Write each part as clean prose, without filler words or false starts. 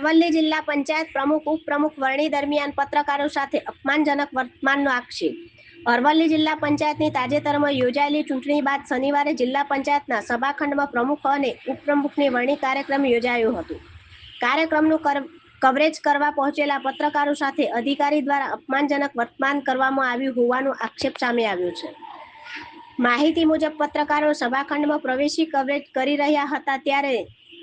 અરવલ્લી જિલ્લા પંચાયત પ્રમુખ ઉપપ્રમુખ વરણી દરમિયાન પત્રકારો સાથે અપમાનજનક વર્તમાનનો આક્ષેપ। અરવલ્લી જિલ્લા પંચાયતની તાજેતરમાં યોજાયેલી ચૂંટણી બાદ શનિવારે જિલ્લા પંચાયતના સભાખંડમાં પ્રમુખ અને ઉપપ્રમુખની વરણી કાર્યક્રમ યોજાયો હતો। કાર્યક્રમનું કવરેજ કરવા પહોંચેલા પત્રકારો સાથે અધિકારી દ્વારા અપમાનજનક વર્તમાન કરવામાં આવ્યું હોવાનો આક્ષેપ સામે આવ્યો છે। માહિતી મુજબ પત્રકારો સભાખંડમાં પ્રવેશી કવરેજ કરી રહ્યા હતા ત્યારે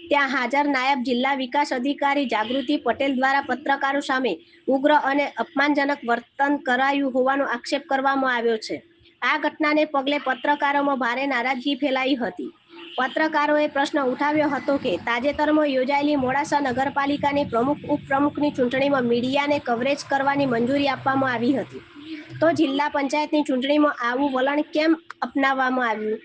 ત્યાં હાજર નાયબ જિલ્લા વિકાસ અધિકારી જાગૃતિ પટેલ દ્વારા પત્રકારો સામે ઉગ્ર અને અપમાનજનક વર્તન કરાયું હોવાનો આક્ષેપ કરવામાં આવ્યો છે। આ ઘટનાને પગલે પત્રકારોમાં ભારે નારાજગી ફેલાઈ હતી। પત્રકારોએ પ્રશ્ન ઉઠાવ્યો હતો કે તાજેતરમાં યોજાયેલી મોડાસા નગરપાલિકાની પ્રમુખ ઉપપ્રમુખની ચૂંટણીમાં મીડિયાને કવરેજ કરવાની મંજૂરી આપવામાં આવી હતી, તો જિલ્લા પંચાયતની ચૂંટણીમાં આવું વલણ કેમ અપનાવવામાં આવ્યું?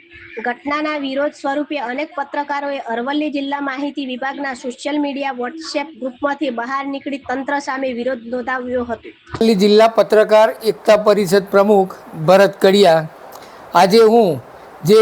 ઘટનાના વિરોધ સ્વરૂપે અનેક પત્રકારોએ અરવલ્લી જિલ્લા માહિતી વિભાગના સોશિયલ મીડિયા વોટ્સએપ ગ્રુપમાંથી બહાર નીકળી તંત્ર સામે વિરોધ નોંધાવ્યો હતો। અરવલ્લી જિલ્લા પત્રકાર એકતા પરિષદ પ્રમુખ ભરત કડિયા, આજે હું જે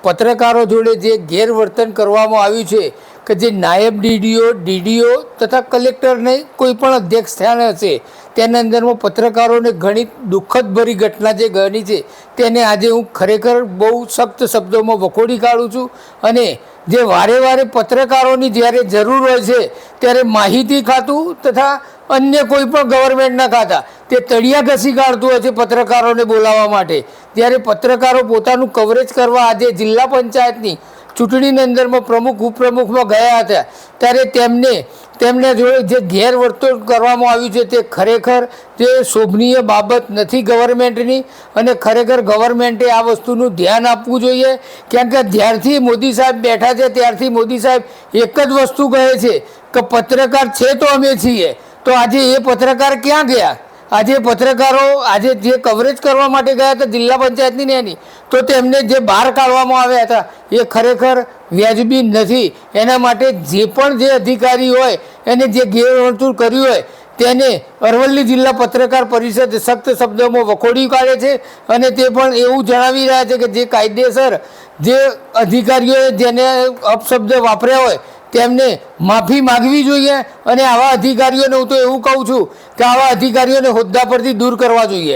પત્રકારો જોડે જે ગેરવર્તન કરવામાં આવ્યું છે કે જે નાયબ ડીડીઓ તથા કલેક્ટરને કોઈ પણ અધ્યક્ષ સ્થાન હશે તેના અંદરમાં પત્રકારોને ઘણી દુઃખદભરી ઘટના જે ઘણી છે તેને આજે હું ખરેખર બહુ સખ્ત શબ્દોમાં વખોડી કાઢું છું। અને જે વારે વારે પત્રકારોની જ્યારે જરૂર હોય છે ત્યારે માહિતી ખાતું તથા અન્ય કોઈ પણ ગવર્મેન્ટના ખાતા તે તળિયા ઘસી કાઢતું હોય છે પત્રકારોને બોલાવવા માટે। ત્યારે પત્રકારો પોતાનું કવરેજ કરવા આજે જિલ્લા પંચાયતની ચૂંટણીની અંદરમાં પ્રમુખ ઉપપ્રમુખમાં ગયા હતા ત્યારે તેમને જોડે જે ગેરવર્તન કરવામાં આવ્યું છે તે ખરેખર જે શોભનીય બાબત નથી ગવર્મેન્ટની, અને ખરેખર ગવર્મેન્ટે આ વસ્તુનું ધ્યાન આપવું જોઈએ। કારણ કે જ્યારથી મોદી સાહેબ બેઠા છે ત્યારથી મોદી સાહેબ એક જ વસ્તુ કહે છે કે પત્રકાર છે તો અમે છીએ, તો આજે એ પત્રકાર ક્યાં ગયા? આજે પત્રકારો આજે જે કવરેજ કરવા માટે ગયા હતા જિલ્લા પંચાયતની એની, તો તેમને જે બહાર કાઢવામાં આવ્યા હતા એ ખરેખર વ્યાજબી નથી। એના માટે જે પણ જે અધિકારી હોય એને જે ગેરવર્તન કર્યું હોય તેને અરવલ્લી જિલ્લા પત્રકાર પરિષદ સખ્ત શબ્દોમાં વખોડી કાઢે છે। અને તે પણ એવું જણાવી રહ્યા છે કે જે કાયદેસર જે અધિકારીઓએ જેને અપશબ્દ વાપર્યા હોય તેમને માફી માગવી જોઈએ, અને આવા અધિકારીઓને હું તો એવું કહું છું કે આવા અધિકારીઓને હોદ્દા પરથી દૂર કરવા જોઈએ।